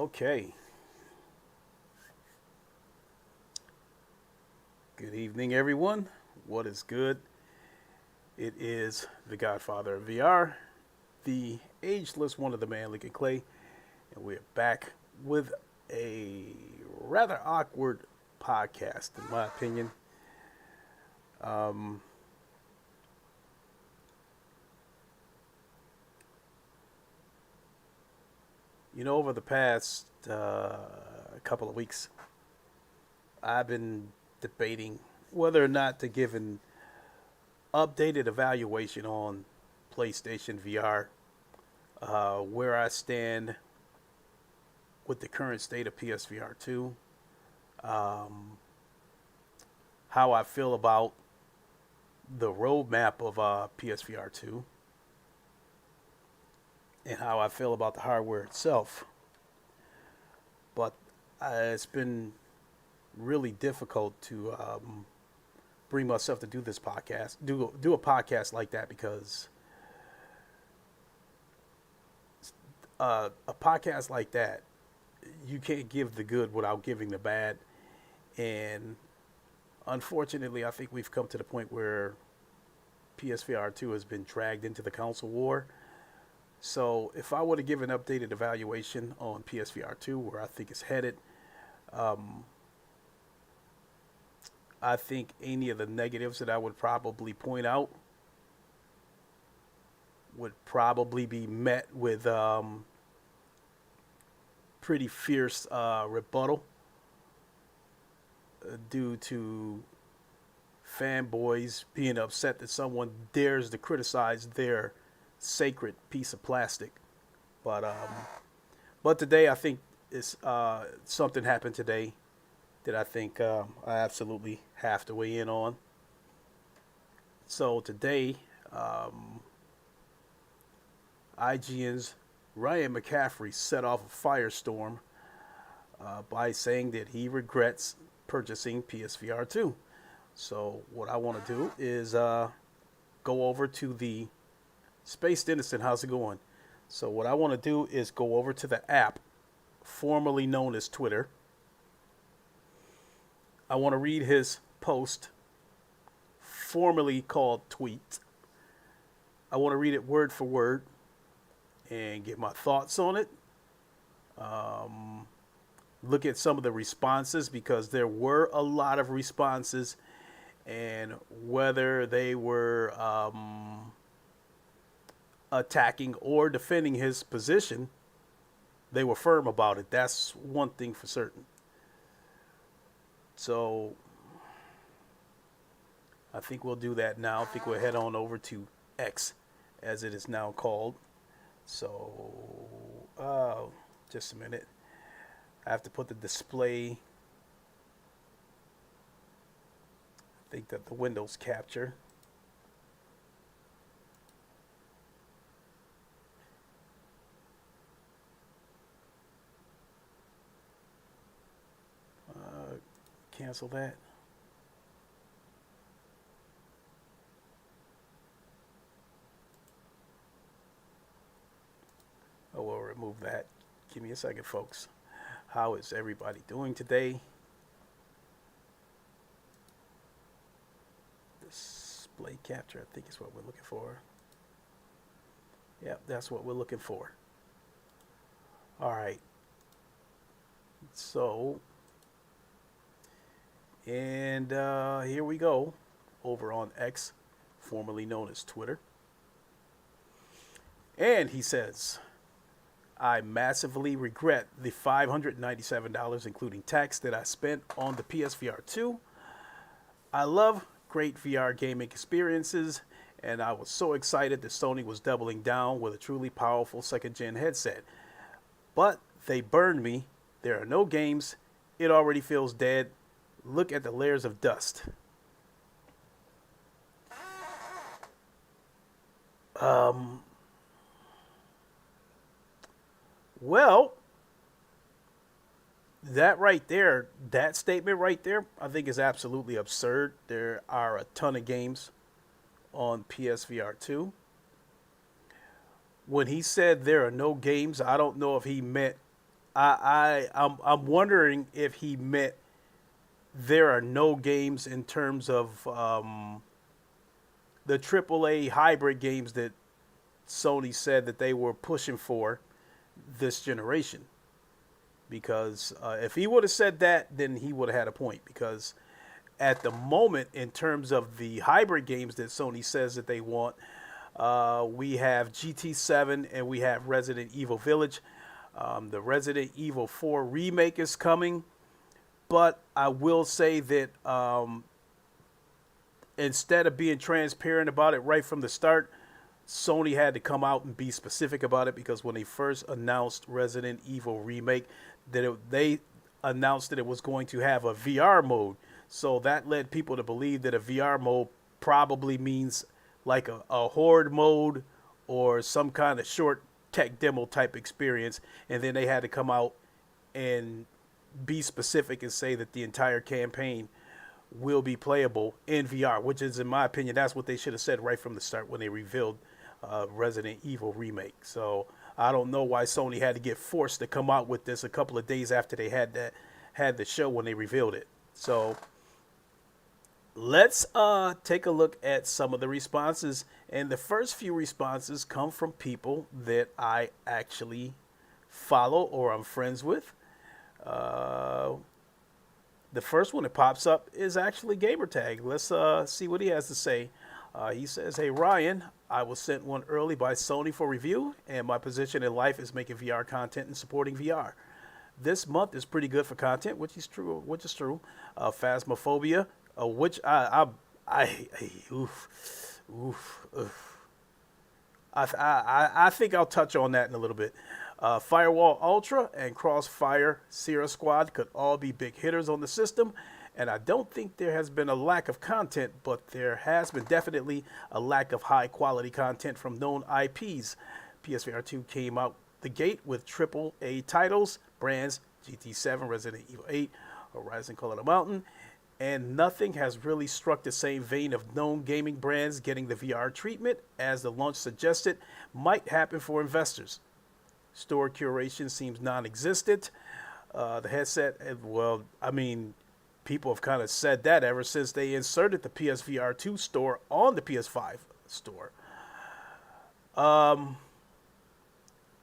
Okay. Good evening, everyone. What is good? It is the Godfather of VR, the ageless one of the man, Lincoln Clay, and we're back with a rather awkward podcast, in my opinion. Um, over the past couple of weeks, I've been debating whether or not to give an updated evaluation on PlayStation VR, where I stand with the current state of PSVR 2, um, how I feel about the roadmap of PSVR 2, and how I feel about the hardware itself. But it's been really difficult to bring myself to do this podcast, do a podcast like that, because a podcast like that, you can't give the good without giving the bad. And unfortunately, I think we've come to the point where PSVR 2 has been dragged into the console war. So if I were to give an updated evaluation on PSVR 2, where I think it's headed, um, I think any of the negatives that I would probably point out would probably be met with pretty fierce rebuttal due to fanboys being upset that someone dares to criticize their sacred piece of plastic. But but today I think it's something happened today that I think I absolutely have to weigh in on. So today, IGN's Ryan McCaffrey set off a firestorm by saying that he regrets purchasing PSVR 2. So what I want to do is go over to the Spaced Innocent. How's it going? So what I want to do is go over to the app formerly known as Twitter. I want to read his post, formerly called Tweet. I want to read it word for word and get my thoughts on it. Um, Look at some of the responses, because there were a lot of responses, and whether they were attacking or defending his position, they were firm about it. That's one thing for certain. So I think we'll do that now. I think we'll head on over to X, as it is now called. So, just a minute. I have to put the display. I think that the Windows capture. Cancel that. Oh, we'll remove that. Give me a second, folks. How is everybody doing today? Display capture, I think is what we're looking for. Yep, that's what we're looking for. All right. So, and here we go, over on X, formerly known as Twitter. And he says, I massively regret the $597, including tax, that I spent on the PSVR 2. I love great VR gaming experiences, and I was so excited that Sony was doubling down with a truly powerful second-gen headset. But they burned me. There are no games. It already feels dead. Look at the layers of dust. Um, well, that right there, that statement right there, I think is absolutely absurd. There are a ton of games on PSVR 2. When he said there are no games, I don't know if he meant I'm wondering if he meant there are no games in terms of the AAA hybrid games that Sony said that they were pushing for this generation. Because if he would have said that, then he would have had a point. Because at the moment, in terms of the hybrid games that Sony says that they want, we have GT7 and we have Resident Evil Village. The Resident Evil 4 remake is coming. But I will say that instead of being transparent about it right from the start, Sony had to come out and be specific about it, because when they first announced Resident Evil Remake, they announced that it was going to have a VR mode. So that led people to believe that a VR mode probably means like a horde mode or some kind of short tech demo type experience. And then they had to come out and be specific and say that the entire campaign will be playable in VR, which is, in my opinion, that's what they should have said right from the start when they revealed Resident Evil Remake. So I don't know why Sony had to get forced to come out with this a couple of days after they had the show when they revealed it. So let's take a look at some of the responses. And the first few responses come from people that I actually follow or I'm friends with. The first one that pops up is actually Gamertag. Let's see what he has to say. He says, "Hey Ryan, I was sent one early by Sony for review, and my position in life is making VR content and supporting VR. This month is pretty good for content, which is true. Phasmophobia, which I think I'll touch on that in a little bit. Firewall Ultra and Crossfire Sierra Squad could all be big hitters on the system, and I don't think there has been a lack of content, but there has been definitely a lack of high quality content from known IPs. PSVR 2 came out the gate with AAA titles, brands, GT7, Resident Evil 8, Horizon Call of the Mountain, and nothing has really struck the same vein of known gaming brands getting the VR treatment as the launch suggested might happen for investors. Store curation seems non-existent. The headset, well, I mean, people have kind of said that ever since they inserted the PSVR 2 store on the PS5 store.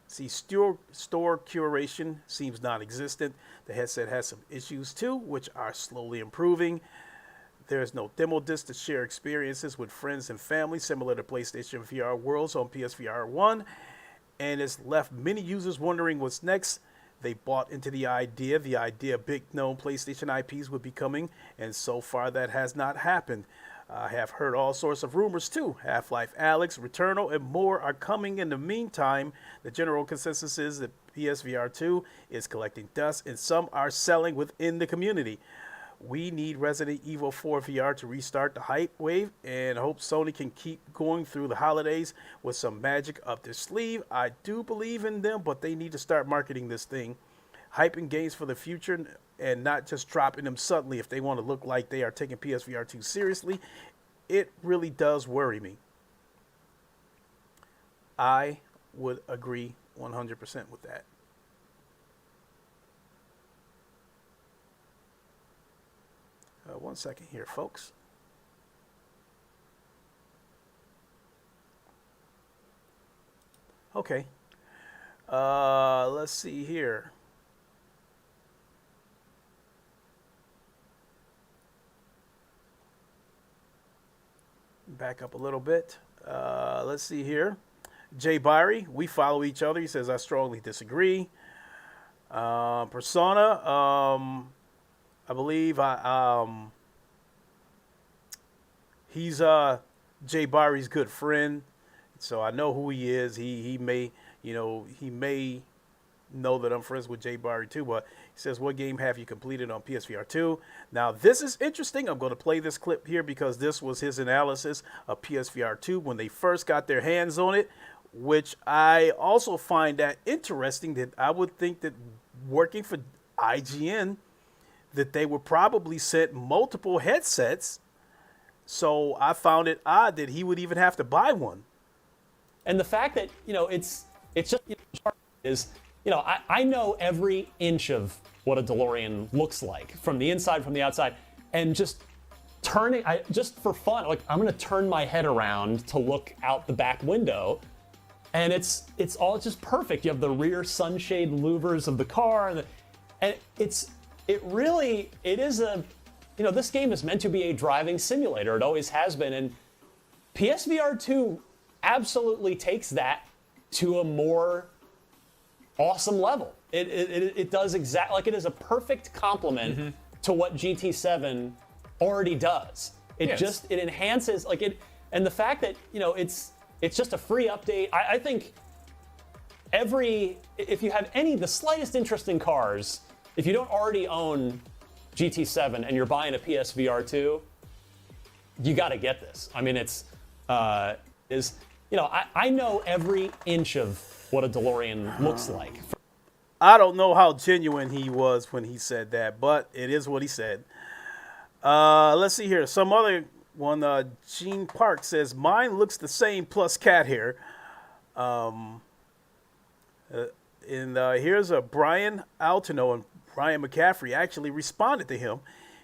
Store curation seems non-existent. The headset has some issues too, which are slowly improving. There's no demo disc to share experiences with friends and family, similar to PlayStation VR Worlds on PSVR 1. And it's left many users wondering what's next. They bought into the idea big known PlayStation IPs would be coming, and so far that has not happened. I have heard all sorts of rumors too. Half-Life Alyx, Returnal, and more are coming in the meantime. The general consensus is that PSVR 2 is collecting dust, and some are selling within the community. We need Resident Evil 4 VR to restart the hype wave, and hope Sony can keep going through the holidays with some magic up their sleeve. I do believe in them, but they need to start marketing this thing, hyping games for the future, and not just dropping them suddenly if they want to look like they are taking PSVR 2 seriously. It really does worry me." I would agree 100% with that. One second here, folks. Okay. Let's see here. Back up a little bit. Let's see here. Jay Byrie, we follow each other. He says, "I strongly disagree." Persona, I believe he's Jay Barry's good friend, so I know who he is. He may know that I'm friends with Jay Barry too. But he says, "What game have you completed on PSVR 2?" Now this is interesting. I'm going to play this clip here because this was his analysis of PSVR 2 when they first got their hands on it, which I also find that interesting. That I would think that working for IGN, that they would probably sent multiple headsets. So I found it odd that he would even have to buy one. And the fact that, it's just, is I know every inch of what a DeLorean looks like from the inside, from the outside, and just just for fun, like I'm gonna turn my head around to look out the back window, and it's all just perfect. You have the rear sunshade louvers of the car, and it is a, this game is meant to be a driving simulator. It always has been, and PSVR 2 absolutely takes that to a more awesome level. It does exactly, like, it is a perfect complement to what GT7 already does. It enhances, like, it, and the fact that it's just a free update. I think if you have the slightest interest in cars, if you don't already own GT7 and you're buying a PSVR 2, you got to get this. I mean, I know every inch of what a DeLorean looks like. I don't know how genuine he was when he said that, but it is what he said. Let's see here. Some other one, Gene Park says, mine looks the same plus cat hair. And here's a Brian Altino, and Brian McCaffrey actually responded to him.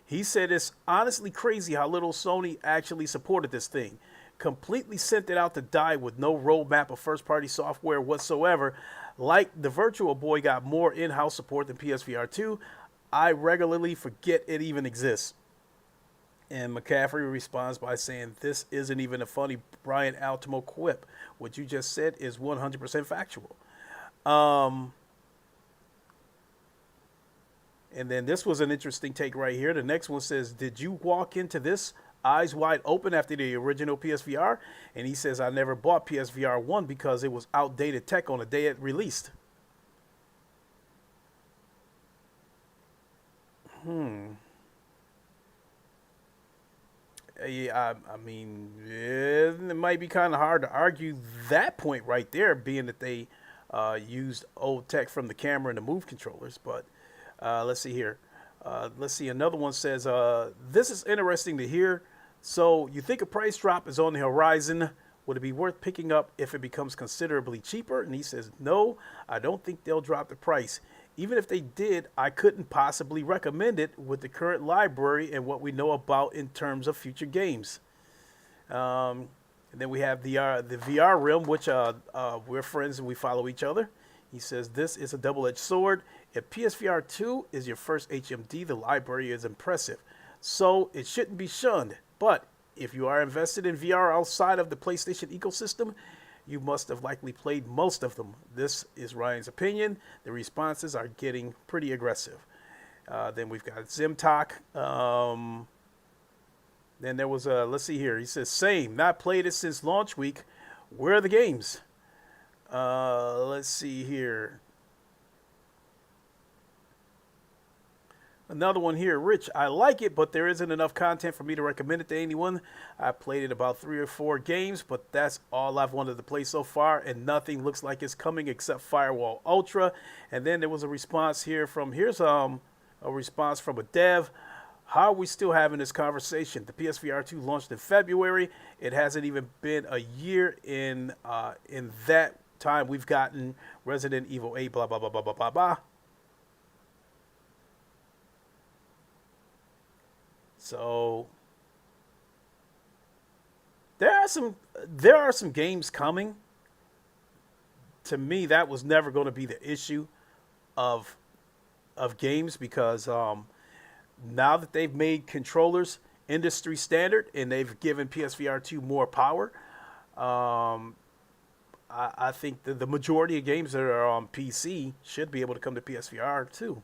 He said, it's honestly crazy how little Sony actually supported this thing. Completely sent it out to die with no roadmap of first-party software whatsoever. Like the Virtual Boy got more in-house support than PSVR 2. I regularly forget it even exists. And McCaffrey responds by saying, this isn't even a funny Brian Altimo quip. What you just said is 100% factual. And then this was an interesting take right here. The next one says, did you walk into this eyes wide open after the original PSVR? And he says, I never bought PSVR 1 because it was outdated tech on the day it released. Yeah, I mean, it might be kind of hard to argue that point right there, being that they used old tech from the camera and the move controllers. But let's see here. Let's see. Another one says, this is interesting to hear. So you think a price drop is on the horizon? Would it be worth picking up if it becomes considerably cheaper? And he says, no, I don't think they'll drop the price. Even if they did, I couldn't possibly recommend it with the current library and what we know about in terms of future games. And then we have the VR realm, which we're friends and we follow each other. He says, this is a double-edged sword. If PSVR 2 is your first HMD, the library is impressive. So it shouldn't be shunned. But if you are invested in VR outside of the PlayStation ecosystem, you must have likely played most of them. This is Ryan's opinion. The responses are getting pretty aggressive. Then we've got Zimtalk. Then there was let's see here. He says, same, not played it since launch week. Where are the games? Let's see here. Another one here, Rich. I like it, but there isn't enough content for me to recommend it to anyone. I played it about 3 or 4 games, but that's all I've wanted to play so far, and nothing looks like it's coming except Firewall Ultra. And then there was a response here from, here's a response from a dev. How are we still having this conversation? The PSVR 2 launched in February. It hasn't even been a year in that time we've gotten Resident Evil 8, blah, blah, blah, blah, blah, blah, blah. So there are some games coming. To me, that was never going to be the issue of games, because now that they've made controllers industry standard and they've given PSVR 2 more power, I think the majority of games that are on PC should be able to come to PSVR 2.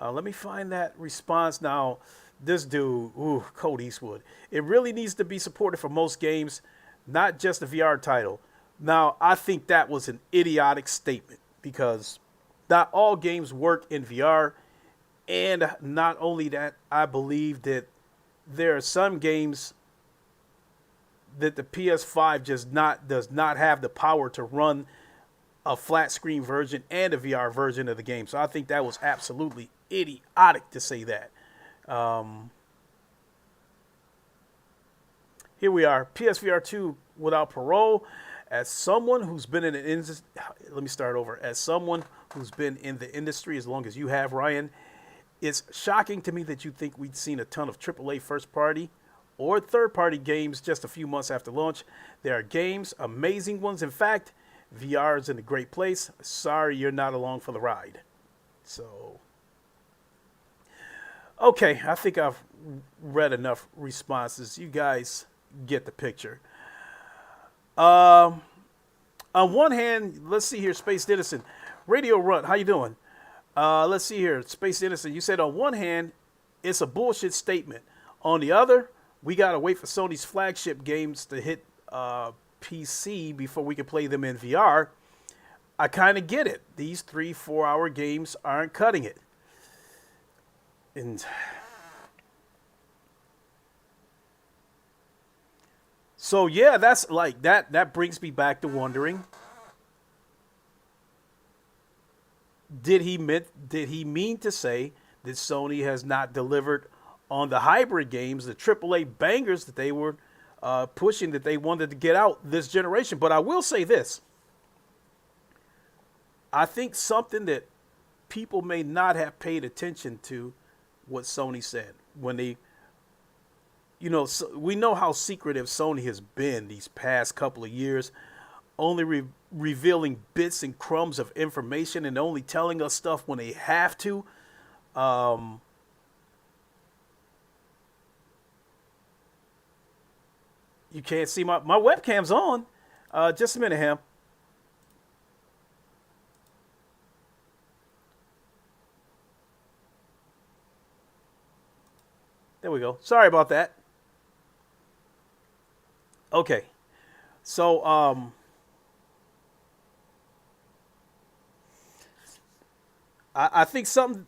Let me find that response now. This dude, Code Eastwood. It really needs to be supported for most games, not just the VR title. Now, I think that was an idiotic statement, because not all games work in VR. And not only that, I believe that there are some games that the PS5 does not have the power to run a flat screen version and a VR version of the game. So I think that was absolutely idiotic to say that. Here we are, PSVR 2 without parole. As someone who's been in the industry, let me start over. As someone who's been in the industry as long as you have, Ryan, it's shocking to me that you think we'd seen a ton of AAA first party or third party games just a few months after launch. There are games, amazing ones. In fact, VR is in a great place. Sorry you're not along for the ride. So, okay, I think I've read enough responses. You guys get the picture. On one hand, let's see here, Space Citizen. Radio Runt, how you doing? Let's see here, Space Citizen. You said on one hand, it's a bullshit statement. On the other, we got to wait for Sony's flagship games to hit PC before we can play them in VR. I kind of get it. These 3-4 hour games aren't cutting it. And so, yeah, that's like that brings me back to wondering, did he mean to say that Sony has not delivered on the hybrid games, the AAA bangers that they were pushing, that they wanted to get out this generation? But I will say this. I think something that people may not have paid attention to what Sony said when they, so we know how secretive Sony has been these past couple of years, only revealing bits and crumbs of information and only telling us stuff when they have to. You can't see my webcam's on. Just a minute, Ham. There we go. Sorry about that. Okay. So, I think something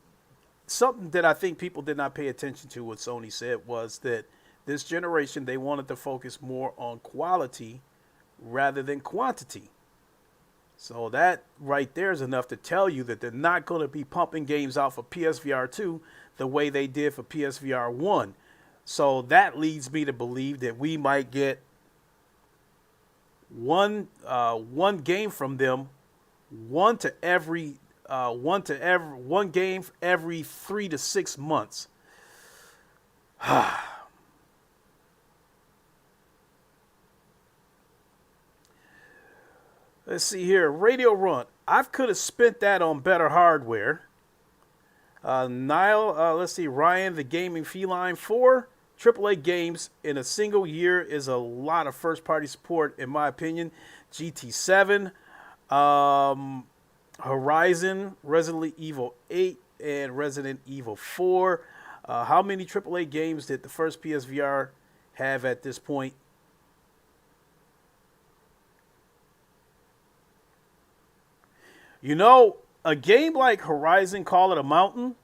that I think people did not pay attention to what Sony said was that this generation, they wanted to focus more on quality rather than quantity. So that right there is enough to tell you that they're not going to be pumping games out for PSVR 2 the way they did for PSVR 1. So that leads me to believe that we might get one game from them, one game every 3 to 6 months. Let's see here. Radio Run. I could have spent that on better hardware. Niall, let's see. Ryan, the Gaming Feline. 4 AAA games in a single year is a lot of first-party support, in my opinion. GT7, Horizon, Resident Evil 8, and Resident Evil 4. How many AAA games did the first PSVR have at this point? A game like Horizon, Call It a Mountain,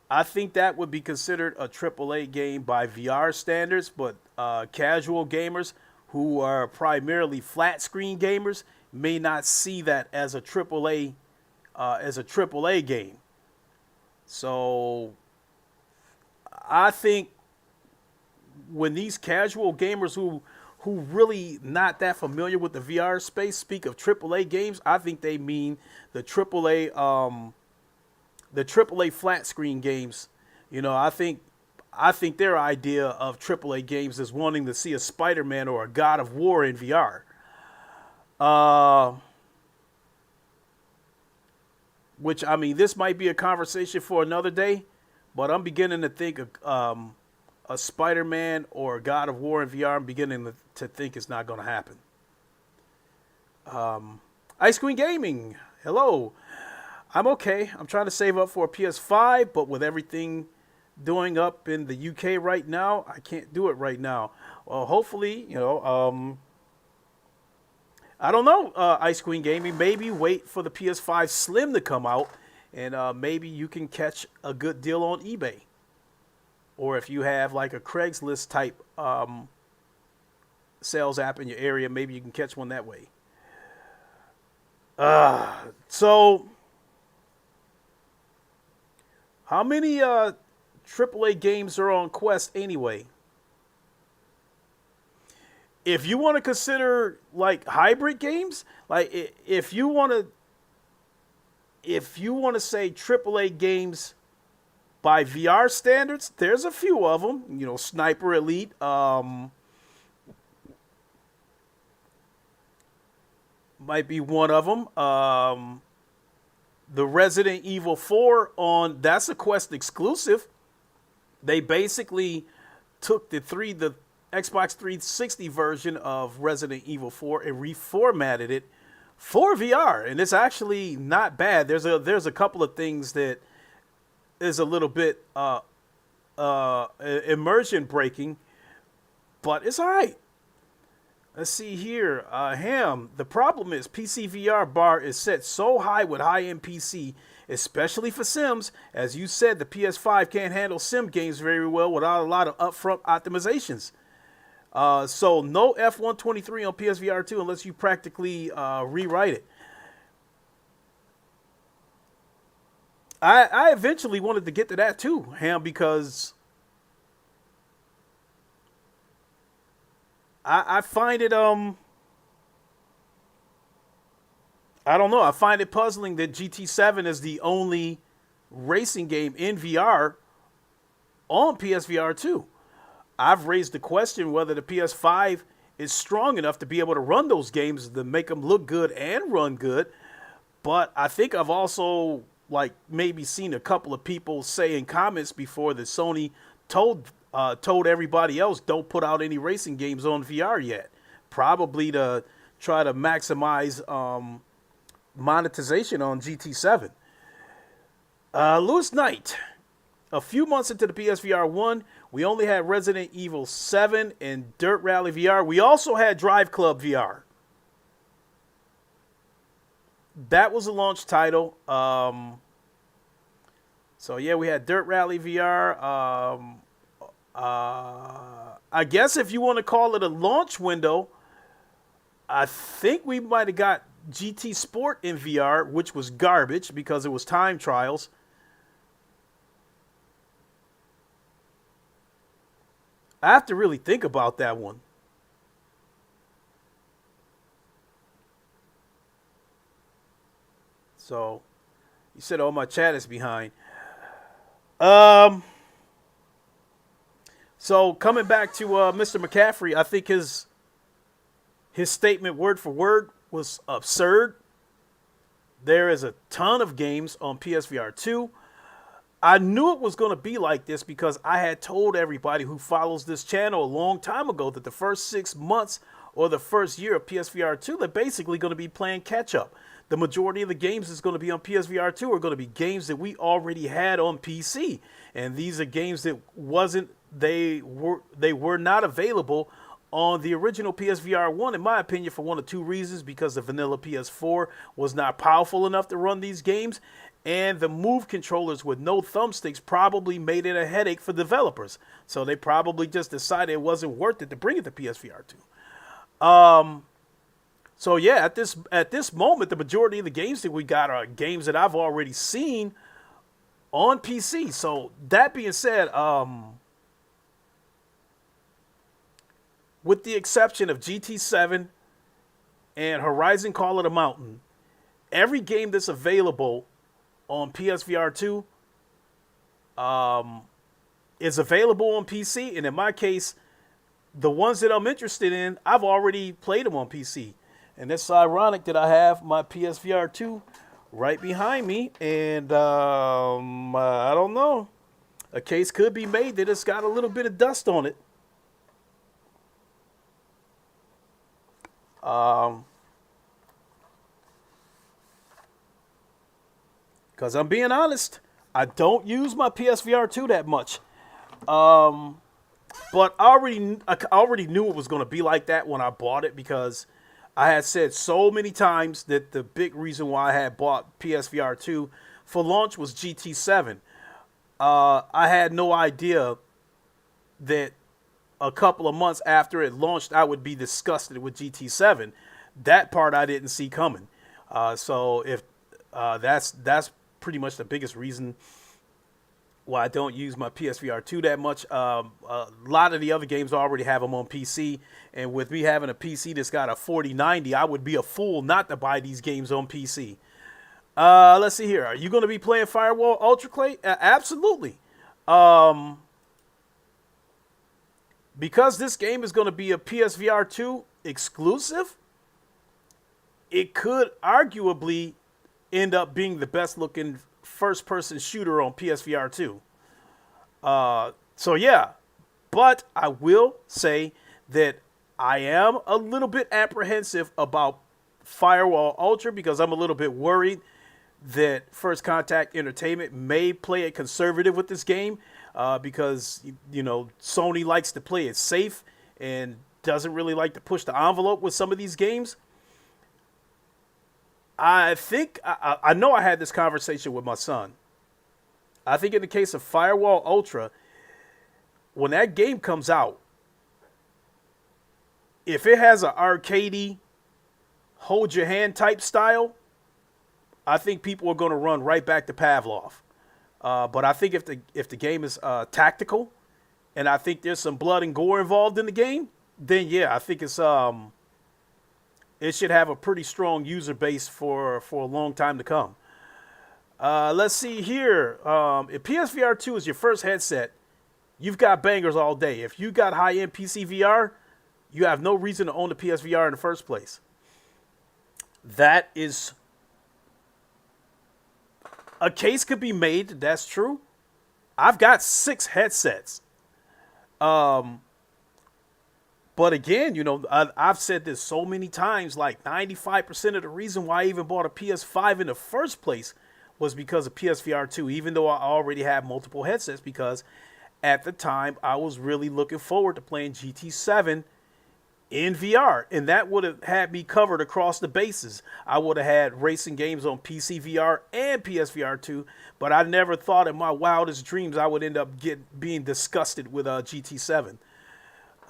I think that would be considered a AAA game by VR standards, but casual gamers who are primarily flat screen gamers may not see that as a AAA game. So I think when these casual gamers who really not that familiar with the VR space speak of AAA games, I think they mean the AAA flat screen games. I think their idea of AAA games is wanting to see a Spider-Man or a God of War in VR. Which, I mean, this might be a conversation for another day, but I'm beginning to think of a Spider-Man or a God of War in VR. I'm beginning to think it's not going to happen. Ice Queen Gaming, hello. I'm okay. I'm trying to save up for a PS5, but with everything doing up in the UK right now, I can't do it right now. Well, hopefully, I don't know, Ice Queen Gaming. Maybe wait for the PS5 Slim to come out, and maybe you can catch a good deal on eBay. Or if you have like a Craigslist type sales app in your area, maybe you can catch one that way. So, how many AAA games are on Quest anyway? if you want to consider like hybrid games, like if you want to say AAA games by VR standards, there's a few of them. You know, Sniper Elite, might be one of them. The Resident Evil 4 that's a Quest exclusive. They basically took the Xbox 360 version of Resident Evil 4 and reformatted it for VR, and it's actually not bad. There's a couple of things that is a little bit immersion breaking, but it's all right. Let's see here. The problem is PC VR bar is set so high with high-end PC, especially for Sims. As you said, the PS5 can't handle Sim games very well without a lot of upfront optimizations. So no F123 on PSVR 2 unless you practically rewrite it. I eventually wanted to get to that too, because I find it I don't know. I find it puzzling that GT7 is the only racing game in VR on PSVR 2. I've raised the question whether the PS5 is strong enough to be able to run those games, to make them look good and run good. But I think I've also maybe seen a couple of people say in comments before that Sony told everybody else don't put out any racing games on VR yet, probably to try to maximize monetization on GT7. Lewis Knight. A few months into the PSVR 1, we only had Resident Evil 7 and Dirt Rally VR. We also had Drive Club VR. That was a launch title. So yeah, we had Dirt Rally VR. I guess if you want to call it a launch window, I think we might have got GT Sport in VR, which was garbage because it was time trials. I have to really think about that one. So, you said, "Oh, my chat is behind." So coming back to Mr. McCaffrey, I think his statement word for word was absurd. There is a ton of games on PSVR 2. I knew it was going to be like this because I had told everybody who follows this channel a long time ago that the first 6 months or the first year of PSVR 2, they're basically going to be playing catch up. The majority of the games that's going to be on PSVR 2 are going to be games that we already had on PC. And these are games that they were not available on the original PSVR 1, in my opinion, for one of two reasons: because the vanilla PS4 was not powerful enough to run these games, and the Move controllers with no thumbsticks probably made it a headache for developers. So they probably just decided it wasn't worth it to bring it to PSVR 2. So yeah, at this moment, the majority of the games that we got are games that I've already seen on PC. So that being said, with the exception of GT7 and Horizon Call of the Mountain, every game that's available on PSVR 2 is available on PC. And in my case, the ones that I'm interested in, I've already played them on PC. And it's ironic that I have my PSVR 2 right behind me. And I don't know. A case could be made that it's got a little bit of dust on it. Because I'm being honest, I don't use my PSVR 2 that much. But I already knew it was going to be like that when I bought it, because I had said so many times that the big reason why I had bought PSVR 2 for launch was GT7. I had no idea that a couple of months after it launched, I would be disgusted with GT7. That part I didn't see coming. So if that's pretty much the biggest reason Well, I don't use my PSVR 2 that much. A lot of the other games already have them on PC, and with me having a PC that's got a 4090, I would be a fool not to buy these games on PC. Let's see here. Are you going to be playing Firewall Ultra, Clay? Absolutely. Because this game is going to be a PSVR 2 exclusive, it could arguably end up being the best looking first person shooter on PSVR 2. So yeah, but I will say that I am a little bit apprehensive about Firewall Ultra because I'm a little bit worried that First Contact Entertainment may play it conservative with this game because, you know, Sony likes to play it safe and doesn't really like to push the envelope with some of these games. I think, I know I had this conversation with my son. I think in the case of Firewall Ultra, when that game comes out, if it has an arcadey, hold your hand type style, I think people are going to run right back to Pavlov. But I think if the game is tactical, and I think there's some blood and gore involved in the game, then yeah, I think it's it should have a pretty strong user base for a long time to come. Let's see here. If PSVR 2 is your first headset, you've got bangers all day. If you got high-end PC VR, you have no reason to own the PSVR in the first place. That is a case could be made. That's true. I've got 6 headsets. But again, you know, I've said this so many times, like 95% of the reason why I even bought a PS5 in the first place was because of PSVR 2, even though I already had multiple headsets, because at the time I was really looking forward to playing GT7 in VR, and that would have had me covered across the bases. I would have had racing games on PC VR and PSVR 2, but I never thought in my wildest dreams I would end up being disgusted with GT7.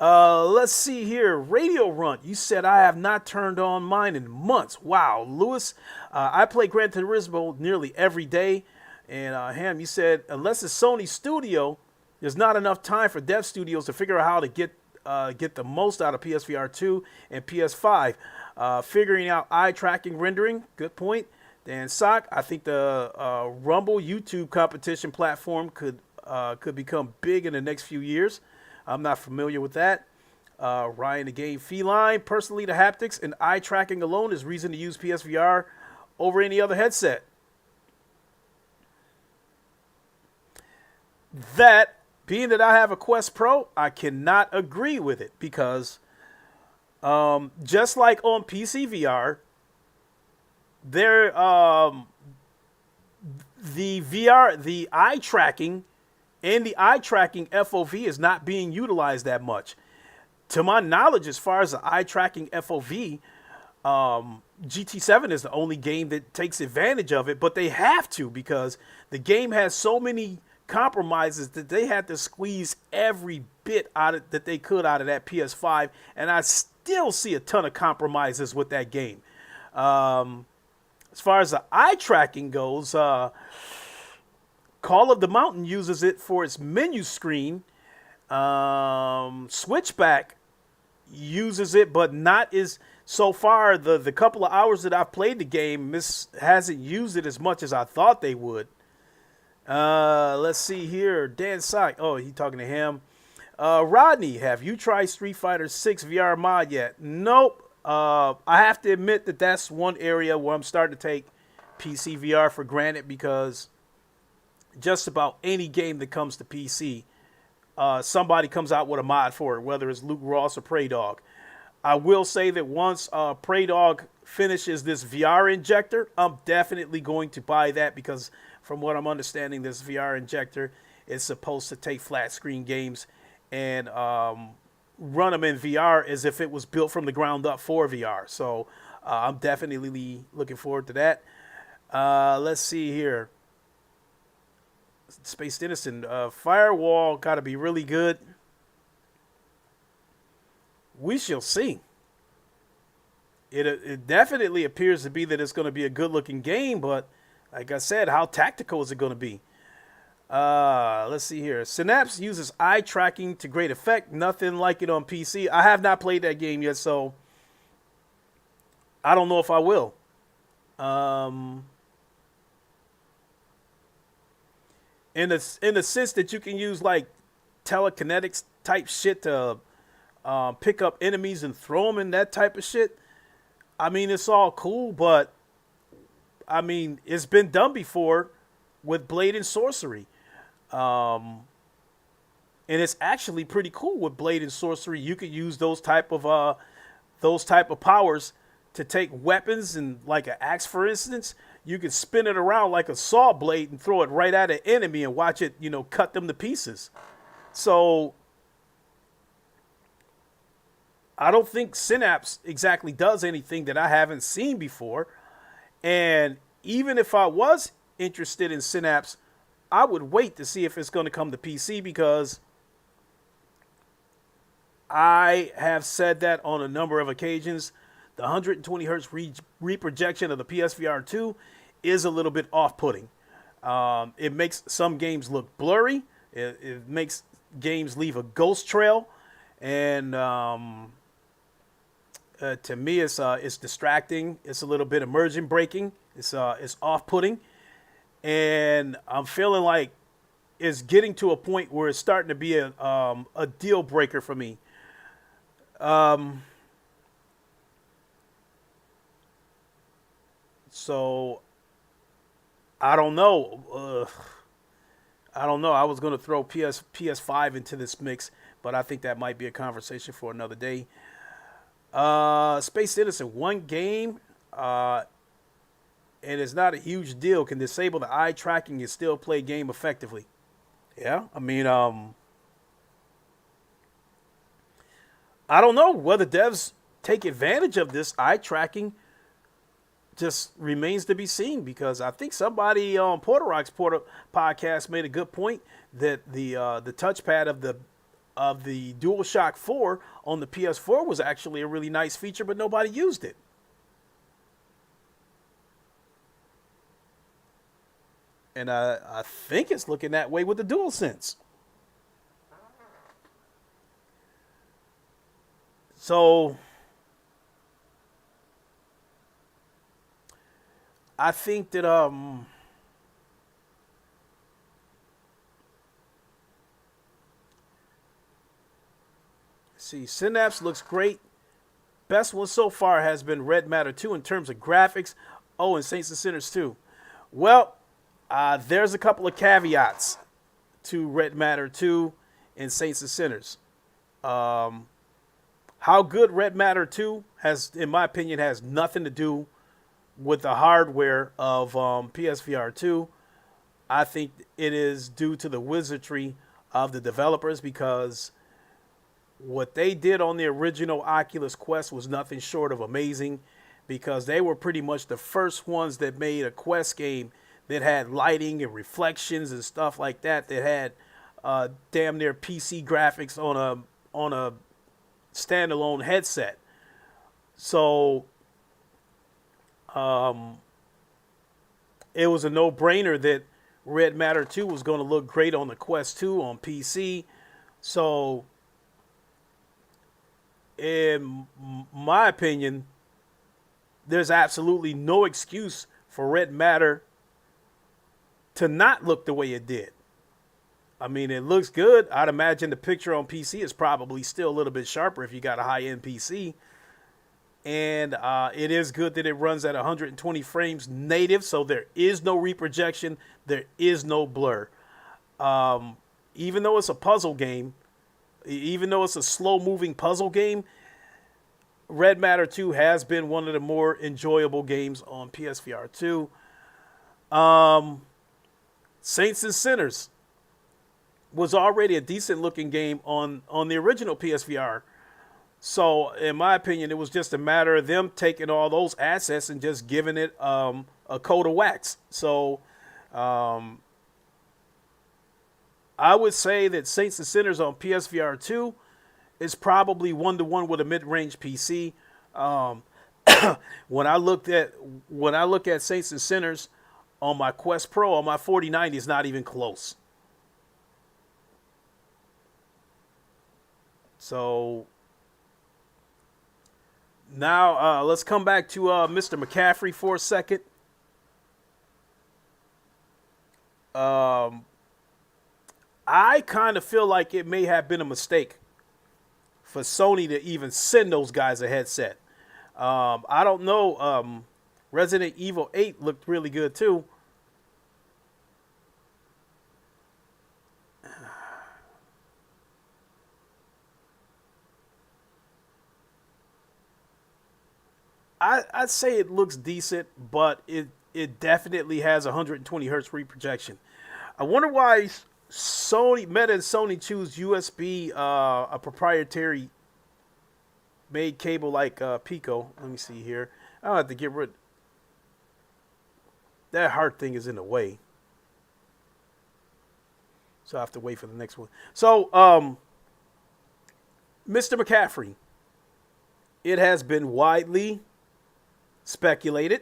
Let's see here. Radio Runt, you said I have not turned on mine in months. Wow, Lewis, I play Gran Turismo nearly every day. And Ham, you said unless it's Sony Studio, there's not enough time for dev studios to figure out how to get the most out of PSVR 2 and PS5. Figuring out eye tracking rendering, good point. Dan Sock, I think the Rumble YouTube competition platform could become big in the next few years. I'm not familiar with that. Ryan the Game Feline. Personally, the haptics and eye tracking alone is reason to use PSVR over any other headset. That, being that I have a Quest Pro, I cannot agree with it because just like on PC VR, the eye tracking and the eye tracking FOV is not being utilized that much. To my knowledge, as far as the eye tracking FOV, GT7 is the only game that takes advantage of it, but they have to because the game has so many compromises that they had to squeeze every bit that they could out of that PS5, and I still see a ton of compromises with that game. As far as the eye tracking goes, Call of the Mountain uses it for its menu screen. Switchback uses it, but not as so far. The couple of hours that I've played the game, hasn't used it as much as I thought they would. Let's see here. Dan Sock. Oh, he talking to him. Rodney, have you tried Street Fighter 6 VR mod yet? Nope. I have to admit that that's one area where I'm starting to take PC VR for granted because just about any game that comes to PC, somebody comes out with a mod for it, whether it's Luke Ross or Prey Dog. I will say that once Prey Dog finishes this VR injector, I'm definitely going to buy that because from what I'm understanding, this VR injector is supposed to take flat screen games and run them in VR as if it was built from the ground up for VR. So I'm definitely looking forward to that. Let's see here. Space Dennison, Firewall got to be really good. We shall see. It definitely appears to be that it's going to be a good-looking game, but like I said, how tactical is it going to be? Let's see here. Synapse uses eye tracking to great effect. Nothing like it on PC. I have not played that game yet, so I don't know if I will. Um, in the sense that you can use like telekinetics type shit to pick up enemies and throw them and that type of shit. I mean, it's all cool, but I mean, it's been done before with Blade and Sorcery. And it's actually pretty cool with Blade and Sorcery. You could use those type of powers to take weapons, and like an axe, for instance, you could spin it around like a saw blade and throw it right at an enemy and watch it, cut them to pieces. So I don't think Synapse exactly does anything that I haven't seen before. And even if I was interested in Synapse, I would wait to see if it's going to come to PC, because I have said that on a number of occasions. The 120 hertz reprojection of the PSVR 2 is a little bit off-putting. It makes some games look blurry. It makes games leave a ghost trail, and to me, it's distracting. It's a little bit immersion breaking. It's off-putting, and I'm feeling like it's getting to a point where it's starting to be a deal breaker for me. So I don't know. I don't know. I was going to throw PS5 into this mix, but I think that might be a conversation for another day. Space Citizen, one game, and it's not a huge deal. Can disable the eye tracking and still play game effectively. Yeah, I mean, I don't know whether devs take advantage of this eye tracking. Just remains to be seen, because I think somebody on Porter podcast made a good point that the touchpad of the DualShock 4 on the PS4 was actually a really nice feature, but nobody used it. And I think it's looking that way with the DualSense. So I think that see, Synapse looks great. Best one so far has been Red Matter 2 in terms of graphics. Oh, and Saints and Sinners 2. Well, there's a couple of caveats to Red Matter 2 and Saints and Sinners. How good Red Matter 2 has, in my opinion, has nothing to do with the hardware of PSVR 2. I think it is due to the wizardry of the developers, because what they did on the original Oculus Quest was nothing short of amazing, because they were pretty much the first ones that made a Quest game that had lighting and reflections and stuff like that, that had damn near PC graphics on a standalone headset. So it was a no-brainer that Red Matter 2 was going to look great on the Quest 2 on PC. So in my opinion, there's absolutely no excuse for Red Matter to not look the way it did. I mean, it looks good. I'd imagine the picture on PC is probably still a little bit sharper if you got a high-end PC. And it is good that it runs at 120 frames native, so there is no reprojection, there is no blur. Even though it's a puzzle game, even though it's a slow-moving puzzle game, Red Matter 2 has been one of the more enjoyable games on PSVR 2. Saints and Sinners was already a decent-looking game on the original PSVR. So, in my opinion, it was just a matter of them taking all those assets and just giving it a coat of wax. So, I would say that Saints and Sinners on PSVR 2 is probably 1-to-1 with a mid-range PC. When I look at Saints and Sinners on my Quest Pro, on my 4090, it's not even close. So now let's come back to Mr. McCaffrey for a second. I kind of feel like it may have been a mistake for Sony to even send those guys a headset. I don't know. Resident Evil 8 looked really good too. I'd say it looks decent, but it definitely has 120 hertz reprojection. I wonder why Sony, Meta, and Sony choose USB, a proprietary made cable like Pico. Let me see here. I'll have to get rid. That heart thing is in the way, so I have to wait for the next one. So, Mr. McCaffrey, it has been widely speculated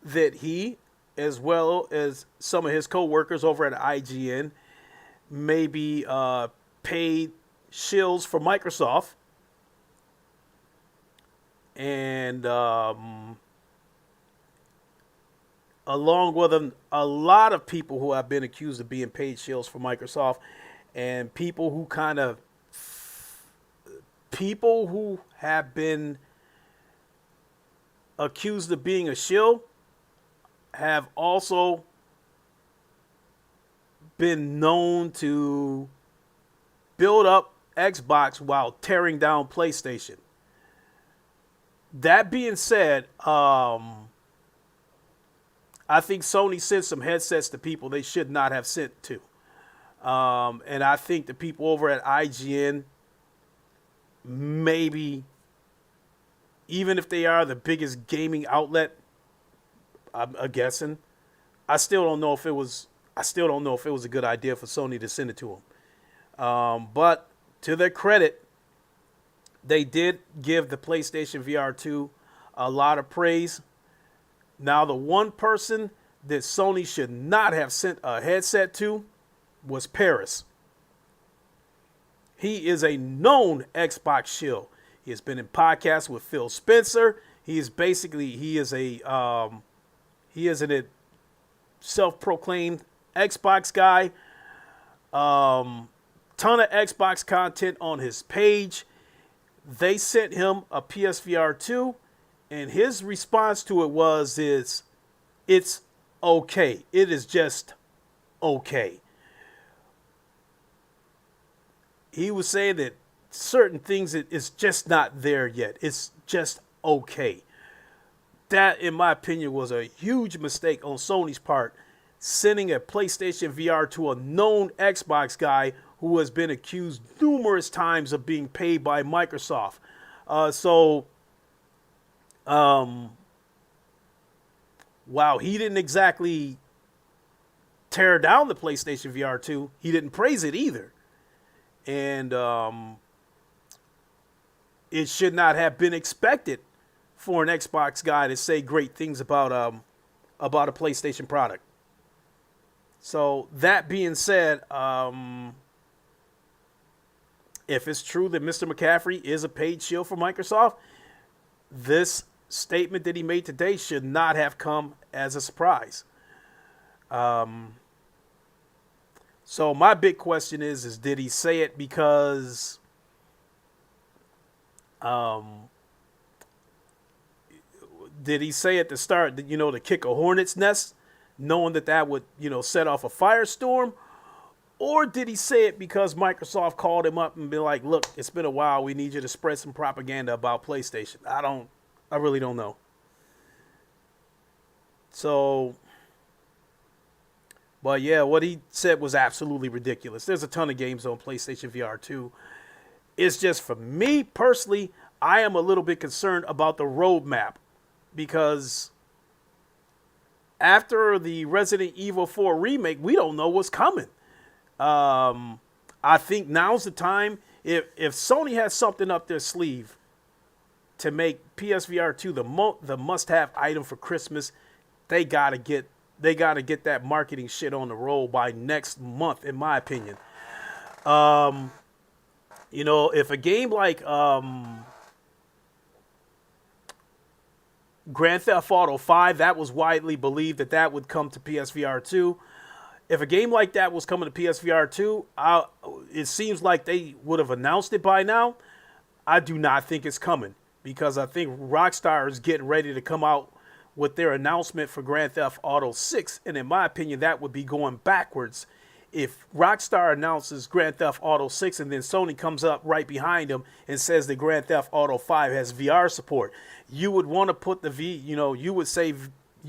that he, as well as some of his co-workers over at IGN, may be paid shills for Microsoft, and along with a lot of people who have been accused of being paid shills for Microsoft, and people who have been accused of being a shill have also been known to build up Xbox while tearing down PlayStation. That being said, I think Sony sent some headsets to people they should not have sent to. And I think the people over at IGN, maybe, even if they are the biggest gaming outlet, I'm guessing, I still don't know if it was a good idea for Sony to send it to them. But to their credit, they did give the PlayStation VR 2 a lot of praise. Now, the one person that Sony should not have sent a headset to was Paris. He is a known Xbox shill. He has been in podcasts with Phil Spencer. He is a self-proclaimed Xbox guy. Ton of Xbox content on his page. They sent him a PSVR 2, and his response to it it's okay. It is just okay. He was saying that certain things, it's just not there yet. It's just okay. That, in my opinion, was a huge mistake on Sony's part, sending a PlayStation VR to a known Xbox guy who has been accused numerous times of being paid by Microsoft. While he didn't exactly tear down the PlayStation VR 2, he didn't praise it either. And it should not have been expected for an Xbox guy to say great things about a PlayStation product. So that being said, if it's true that Mr. McCaffrey is a paid shill for Microsoft, this statement that he made today should not have come as a surprise. So my big question is did he say it because did he say at the start that, to kick a hornet's nest, knowing that would, set off a firestorm? Or did he say it because Microsoft called him up and be like, look, it's been a while. We need you to spread some propaganda about PlayStation. I really don't know. So, but yeah, what he said was absolutely ridiculous. There's a ton of games on PlayStation VR 2. It's just, for me personally, I am a little bit concerned about the roadmap, because after the Resident Evil 4 remake, we don't know what's coming. I think now's the time. If Sony has something up their sleeve to make PSVR 2 the must-have item for Christmas, they gotta get that marketing shit on the roll by next month, in my opinion. If a game like Grand Theft Auto 5, that was widely believed that would come to PSVR 2. If a game like that was coming to PSVR 2, it seems like they would have announced it by now. I do not think it's coming because I think Rockstar is getting ready to come out with their announcement for Grand Theft Auto 6. And in my opinion, that would be going backwards. If Rockstar announces Grand Theft Auto 6 and then Sony comes up right behind them and says that Grand Theft Auto 5 has VR support, you would want to put you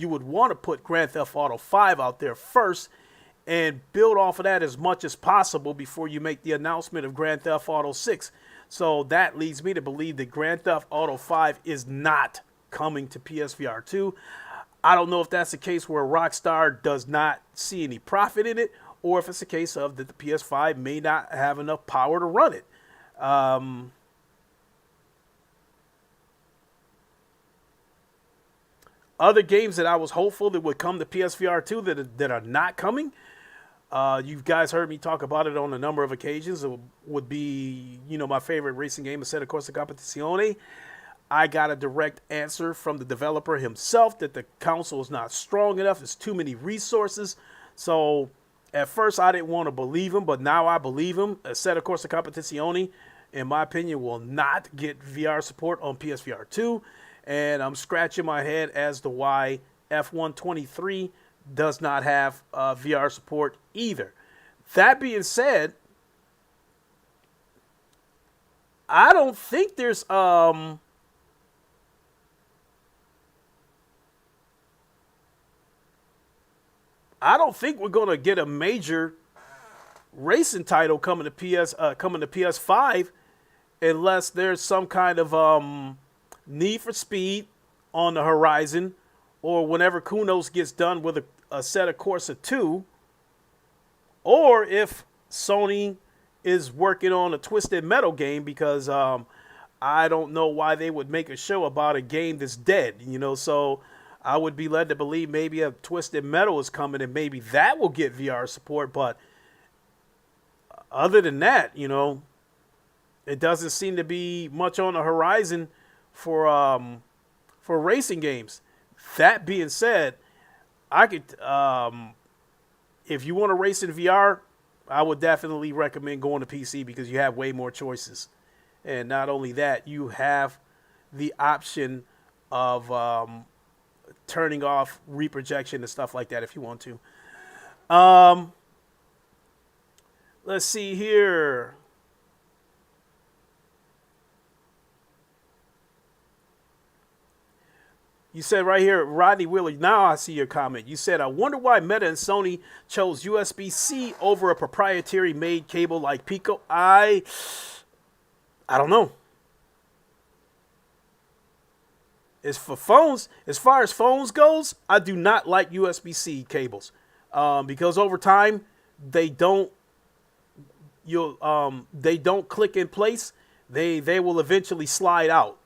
would want to put Grand Theft Auto 5 out there first and build off of that as much as possible before you make the announcement of Grand Theft Auto 6. So that leads me to believe that Grand Theft Auto 5 is not coming to PSVR 2. I don't know if that's a case where Rockstar does not see any profit in it, or if it's a case of that the PS5 may not have enough power to run it. Other games that I was hopeful that would come to PSVR 2 that are not coming, you guys heard me talk about it on a number of occasions. It would be, my favorite racing game, Assetto Corsa Competizione. I got a direct answer from the developer himself that the console is not strong enough. There's too many resources. So at first I didn't want to believe him, but now I believe him. Assetto Corsa Competizione, in my opinion, will not get VR support on PSVR 2. And I'm scratching my head as to why F123 does not have VR support either. That being said, I don't think there's I don't think we're gonna get a major racing title coming to PS5 unless there's some kind of Need for Speed on the horizon, or whenever Kunos gets done with a Assetto Corsa 2, or if Sony is working on a Twisted Metal game, because I don't know why they would make a show about a game that's dead, so I would be led to believe maybe a Twisted Metal is coming and maybe that will get VR support, but other than that, it doesn't seem to be much on the horizon for racing games. That being said, I could, if you want to race in VR, I would definitely recommend going to PC because you have way more choices. And not only that, you have the option of turning off reprojection and stuff like that if you want to. Let's see here. You said right here, Rodney Wheeler, now I see your comment. You said, I wonder why Meta and Sony chose USB-C over a proprietary made cable like Pico. I don't know. As far as phones goes, I do not like USB-C cables. Because over time they don't click in place. They will eventually slide out.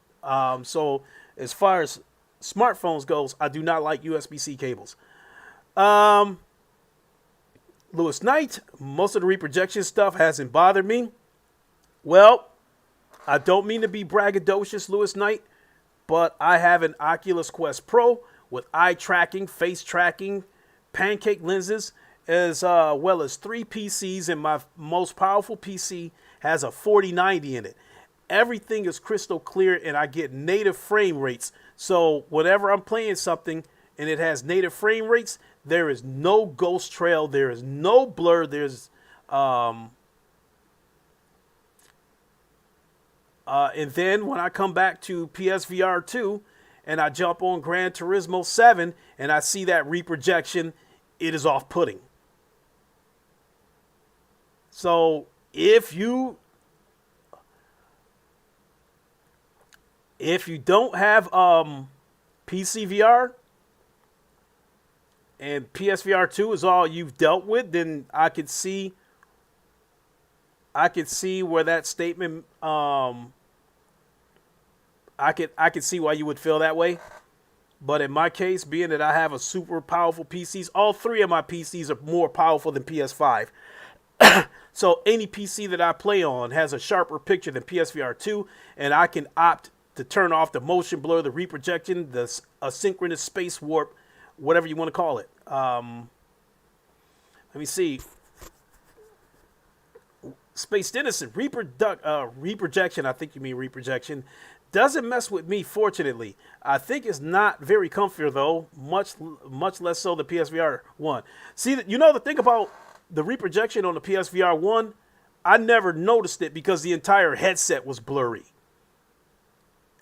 So as far as smartphones goes, I do not like USB-C cables. Lewis Knight, most of the reprojection stuff hasn't bothered me. Well, I don't mean to be braggadocious, Lewis Knight, but I have an Oculus Quest Pro with eye tracking, face tracking, pancake lenses, as well as 3 PCs, and my most powerful PC has a 4090 in it. Everything is crystal clear, and I get native frame rates. So whenever I'm playing something and it has native frame rates, there is no ghost trail, there is no blur, there's and then when I come back to PSVR 2 and I jump on Gran Turismo 7 and I see that reprojection, it is off-putting. So if you don't have PC VR and PSVR 2 is all you've dealt with, then I could see where that statement I could see why you would feel that way. But in my case, being that I have a super powerful PCs, all 3 of my PCs are more powerful than PS5. So any PC that I play on has a sharper picture than PSVR 2, and I can opt to turn off the motion blur, the reprojection, the asynchronous space warp, whatever you want to call it. Let me see. Space Innocent, reprojection, I think you mean reprojection, doesn't mess with me, fortunately. I think it's not very comfy, though, much less so the PSVR 1. See, the thing about the reprojection on the PSVR 1, I never noticed it because the entire headset was blurry.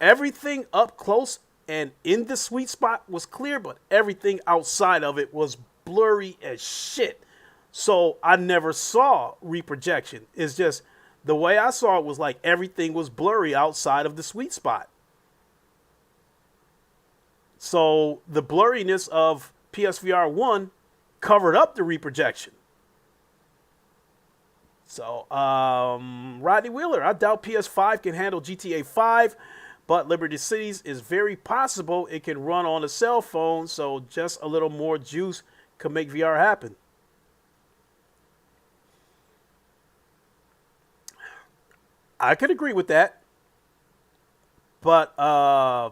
Everything up close and in the sweet spot was clear, but everything outside of it was blurry as shit. So I never saw reprojection. It's just the way I saw it was like everything was blurry outside of the sweet spot. So the blurriness of PSVR 1 covered up the reprojection. So, Rodney Wheeler, I doubt PS5 can handle GTA 5, but Liberty Cities is very possible it can run on a cell phone, so just a little more juice could make VR happen. I could agree with that, but I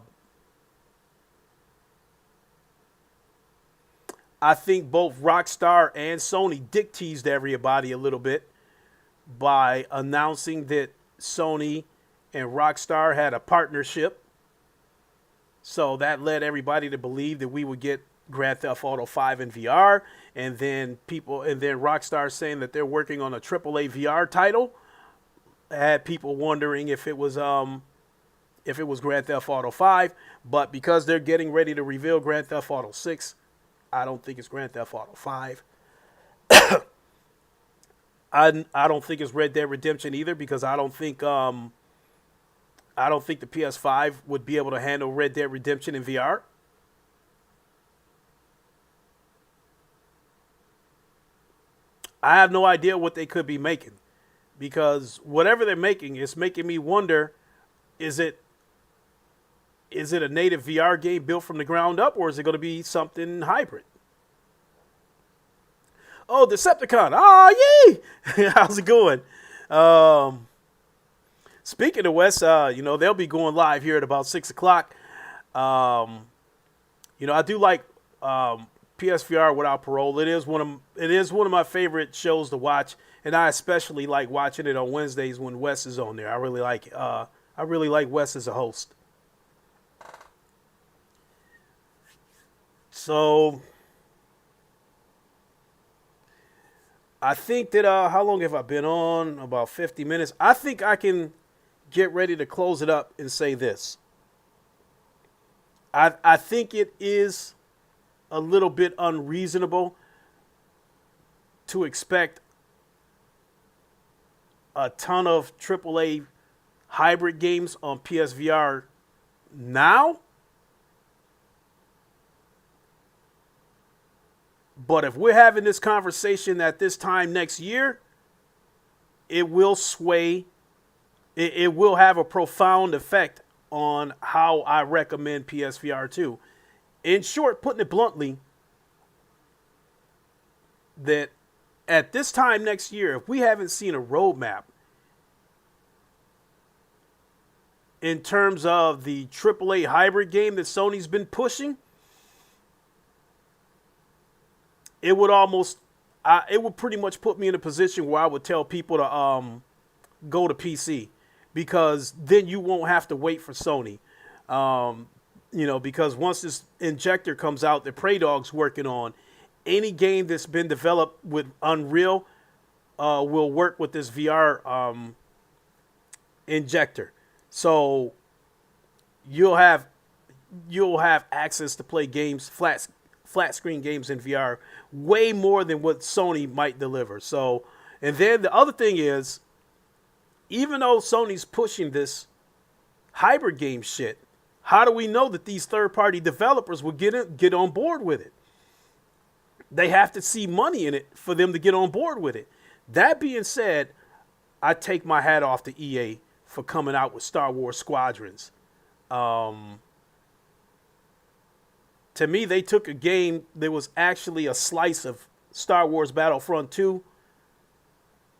think both Rockstar and Sony dick teased everybody a little bit by announcing that Sony and Rockstar had a partnership. So that led everybody to believe that we would get Grand Theft Auto 5 in VR, and then Rockstar saying that they're working on a AAA VR title had people wondering if it was Grand Theft Auto 5, but because they're getting ready to reveal Grand Theft Auto 6, I don't think it's Grand Theft Auto 5. I don't think it's Red Dead Redemption either, because I don't think the PS5 would be able to handle Red Dead Redemption in VR. I have no idea what they could be making, because whatever they're making is making me wonder, is it a native VR game built from the ground up, or is it going to be something hybrid? Oh, Decepticon. Oh, yay! How's it going? Speaking of Wes, they'll be going live here at about 6 o'clock. I do like PSVR Without Parole. It is one of my favorite shows to watch, and I especially like watching it on Wednesdays when Wes is on there. I really like it. I really like Wes as a host. So I think that how long have I been on? About 50 minutes. I think I can get ready to close it up and say this. I think it is a little bit unreasonable to expect a ton of AAA hybrid games on PSVR now. But if we're having this conversation at this time next year, it will sway. It will have a profound effect on how I recommend PSVR 2. In short, putting it bluntly, that at this time next year, if we haven't seen a roadmap in terms of the AAA hybrid game that Sony's been pushing, it would pretty much put me in a position where I would tell people to go to PC, because then you won't have to wait for Sony. Because once this injector comes out that Prey Dog's working on, any game that's been developed with Unreal will work with this VR injector. So you'll have access to play games, flat screen games in VR, way more than what Sony might deliver. So, and then the other thing is, even though Sony's pushing this hybrid game shit, how do we know that these third-party developers will get on board with it? They have to see money in it for them to get on board with it. That being said, I take my hat off to EA for coming out with Star Wars Squadrons. To me, they took a game that was actually a slice of Star Wars Battlefront 2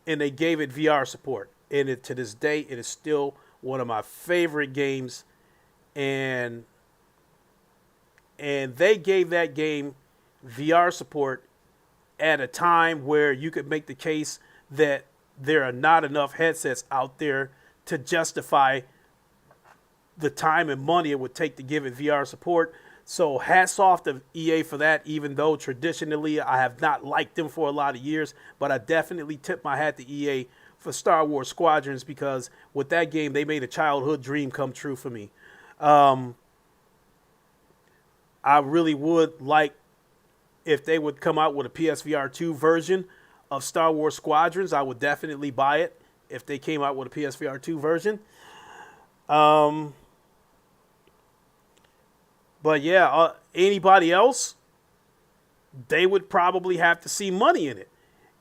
and they gave it VR support. And to this day, it is still one of my favorite games. And they gave that game VR support at a time where you could make the case that there are not enough headsets out there to justify the time and money it would take to give it VR support. So hats off to EA for that, even though traditionally I have not liked them for a lot of years. But I definitely tip my hat to EA for Star Wars Squadrons, because with that game, they made a childhood dream come true for me. I really would like if they would come out with a PSVR 2 version of Star Wars Squadrons. I would definitely buy it if they came out with a PSVR 2 version. But yeah, anybody else, they would probably have to see money in it.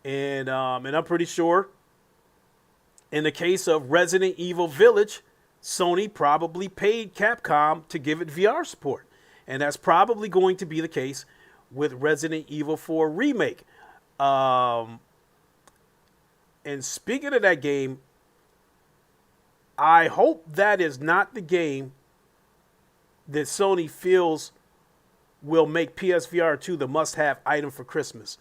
And I'm pretty sure in the case of Resident Evil Village, Sony probably paid Capcom to give it VR support. And that's probably going to be the case with Resident Evil 4 Remake. And speaking of that game, I hope that is not the game that Sony feels will make PSVR 2 the must-have item for Christmas.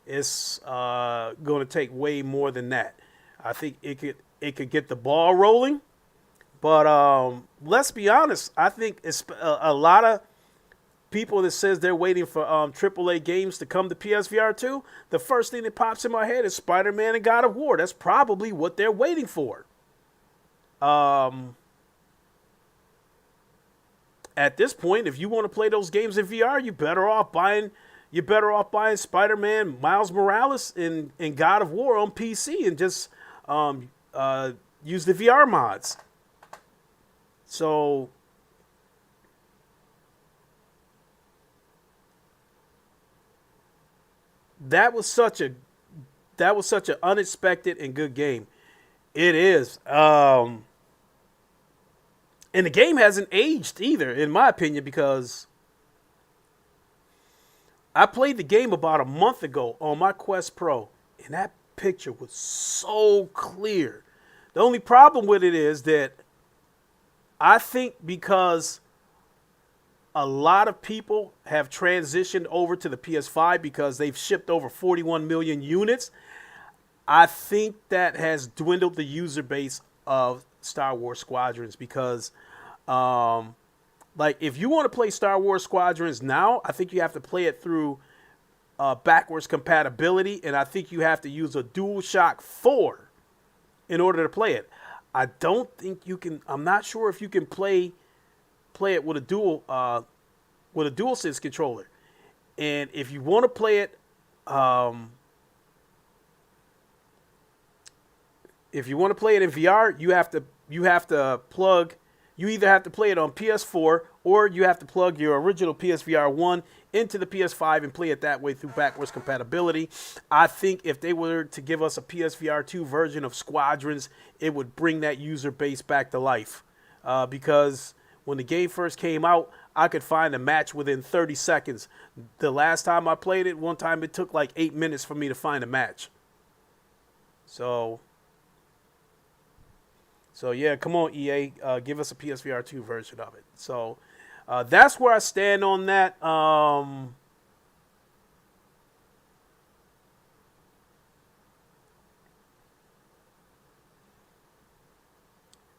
It's going to take way more than that. I think it could get the ball rolling, but let's be honest. I think it's a lot of people that says they're waiting for AAA games to come to PSVR 2. The first thing that pops in my head is Spider-Man and God of War. That's probably what they're waiting for. At this point, if you want to play those games in VR, you're better off buying Spider-Man, Miles Morales, and God of War on PC, and just use the VR mods. So that was such an unexpected and good game. It is. And the game hasn't aged either, in my opinion, because I played the game about a month ago on my Quest Pro, and that picture was so clear. The only problem with it is that I think because a lot of people have transitioned over to the PS5 because they've shipped over 41 million units, I think that has dwindled the user base of Star Wars Squadrons, because like if you want to play Star Wars Squadrons now, I think you have to play it through backwards compatibility, and I think you have to use a DualShock 4 in order to play it. I don't think you can. I'm not sure if you can play it with a DualSense controller. And if you want to play it, if you want to play it in VR, you have to plug. You either have to play it on PS4 or you have to plug your original PSVR 1 into the PS5 and play it that way through backwards compatibility. I think if they were to give us a PSVR 2 version of Squadrons, it would bring that user base back to life. Because when the game first came out, I could find a match within 30 seconds. The last time I played it, one time it took like 8 minutes for me to find a match. So yeah, come on, EA, give us a PSVR 2 version of it. So that's where I stand on that.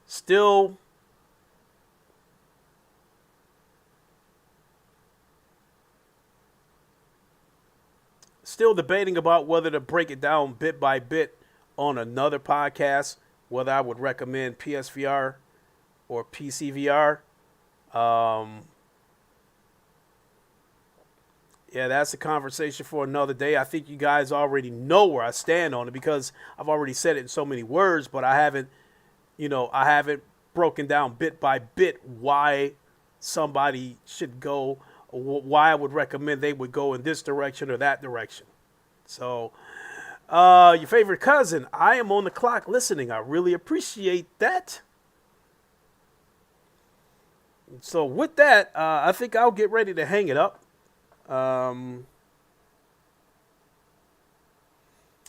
Still debating about whether to break it down bit by bit on another podcast, whether I would recommend PSVR or PCVR. Yeah, that's a conversation for another day. I think you guys already know where I stand on it because I've already said it in so many words, but I haven't broken down bit by bit why somebody should go, why I would recommend they would go in this direction or that direction. So, your favorite cousin, I am on the clock listening. I really appreciate that. So with that, I think I'll get ready to hang it up.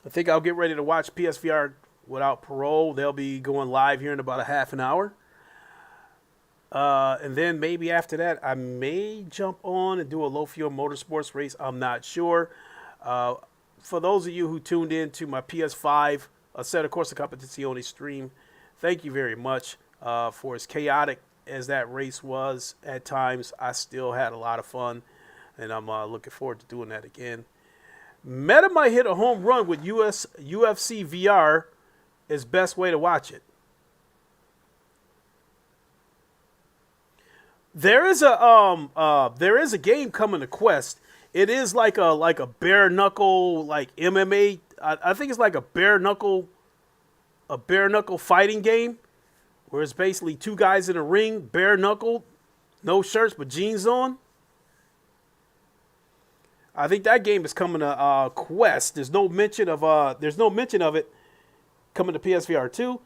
I think I'll get ready to watch PSVR without parole. They'll be going live here in about a half an hour. And then maybe after that, I may jump on and do a low fuel motorsports race. I'm not sure. For those of you who tuned in to my PS5 Set Corsa Competizione stream, thank you very much. For as chaotic as that race was at times, I still had a lot of fun, and I'm looking forward to doing that again. Meta might hit a home run with UFC VR as best way to watch it. There is a game coming to Quest. It is like a bare knuckle like MMA. I think it's like a bare knuckle fighting game where it's basically two guys in a ring, bare knuckle, no shirts but jeans on. I think that game is coming to Quest. There's no mention of it coming to PSVR 2.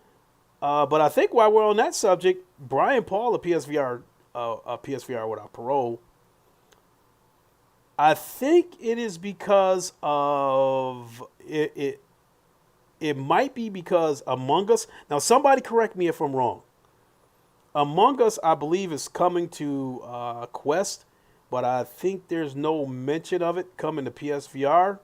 But I think while we're on that subject, Brian Paul of PSVR without parole, I think it is because of it. It might be because Among Us. Now, somebody correct me if I'm wrong. Among Us, I believe, is coming to Quest, but I think there's no mention of it coming to PSVR.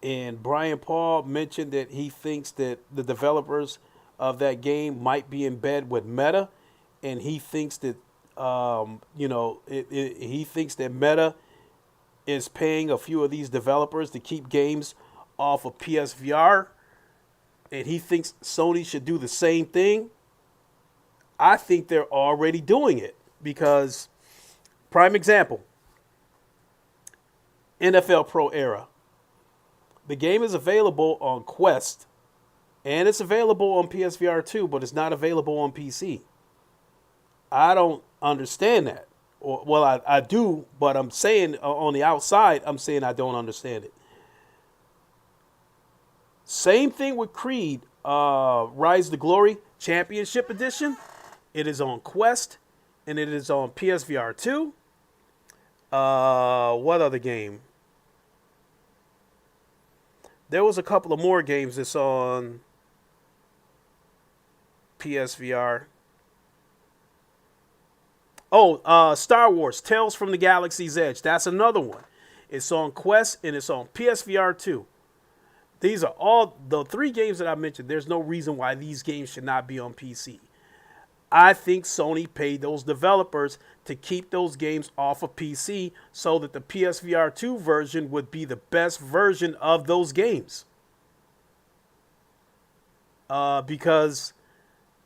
And Brian Paul mentioned that he thinks that the developers of that game might be in bed with Meta, and he thinks that he thinks that Meta is paying a few of these developers to keep games off of PSVR, and he thinks Sony should do the same thing. I think they're already doing it because, prime example, NFL Pro Era. The game is available on Quest, and it's available on PSVR 2, but it's not available on PC. I don't understand that. Well, I do, but I'm saying on the outside, I'm saying I don't understand it. Same thing with Creed, Rise to Glory Championship Edition. It is on Quest, and it is on PSVR 2. What other game? There was a couple of more games that's on PSVR. Oh, Star Wars, Tales from the Galaxy's Edge. That's another one. It's on Quest, and it's on PSVR 2. These are all the three games that I mentioned. There's no reason why these games should not be on PC. I think Sony paid those developers to keep those games off of PC so that the PSVR 2 version would be the best version of those games. Because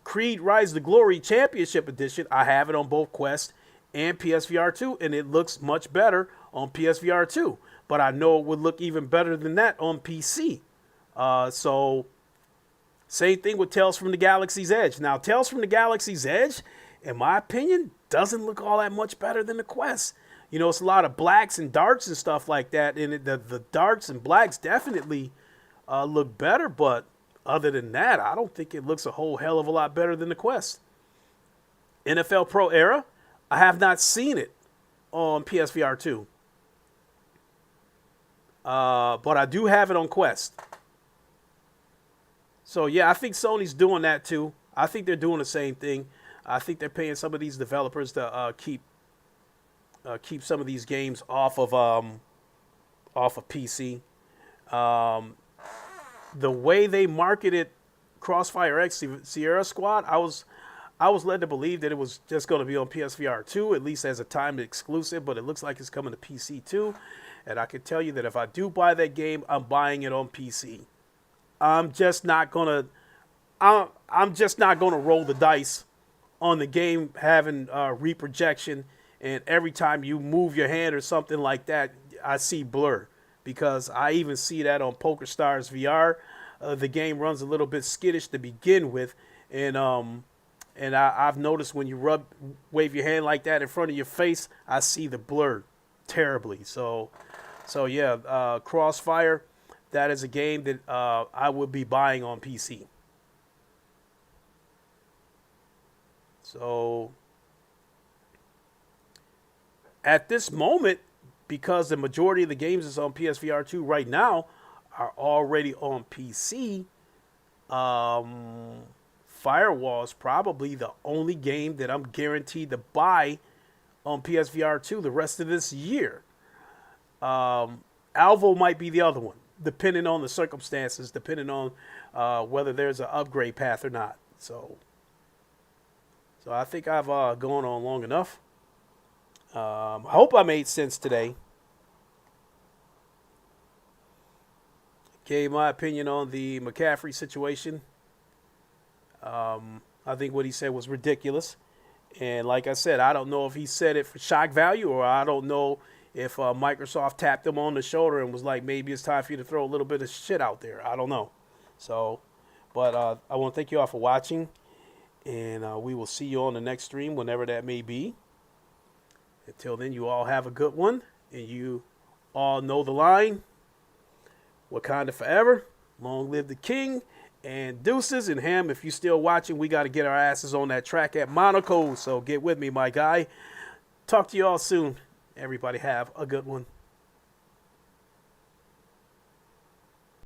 Creed Rise to Glory Championship Edition, I have it on both Quest and PSVR 2, and it looks much better on PSVR 2. But I know it would look even better than that on PC. So, same thing with Tales from the Galaxy's Edge. Now, Tales from the Galaxy's Edge, in my opinion, doesn't look all that much better than the Quest. You know, it's a lot of blacks and darks and stuff like that. And the darks and blacks definitely look better. But other than that, I don't think it looks a whole hell of a lot better than the Quest. NFL Pro Era, I have not seen it on PSVR 2. But I do have it on Quest. So, yeah, I think Sony's doing that, too. I think they're doing the same thing. I think they're paying some of these developers to keep some of these games off of PC. The way they marketed Crossfire X Sierra Squad, I was led to believe that it was just going to be on PSVR 2, at least as a timed exclusive, but it looks like it's coming to PC, too. And I can tell you that if I do buy that game, I'm buying it on PC. I'm just not gonna roll the dice on the game having reprojection, and every time you move your hand or something like that, I see blur, because I even see that on PokerStars VR. The game runs a little bit skittish to begin with, and I've noticed when you wave your hand like that in front of your face, I see the blur terribly. So yeah, Crossfire. That is a game that I would be buying on PC. So, at this moment, because the majority of the games is on PSVR 2 right now, are already on PC, Firewall is probably the only game that I'm guaranteed to buy on PSVR 2 the rest of this year. Alvo might be the other one, depending on the circumstances, depending on whether there's an upgrade path or not. So I think I've gone on long enough. I hope I made sense today. Gave my opinion on the McCaffrey situation. I think what he said was ridiculous. And like I said, I don't know if he said it for shock value, or I don't know if Microsoft tapped him on the shoulder and was like, maybe it's time for you to throw a little bit of shit out there. I don't know. So, but I want to thank you all for watching. And we will see you on the next stream, whenever that may be. Until then, you all have a good one. And you all know the line. Wakanda forever. Long live the king. And deuces. And Ham, if you're still watching, we got to get our asses on that track at Monaco. So get with me, my guy. Talk to you all soon. Everybody have a good one.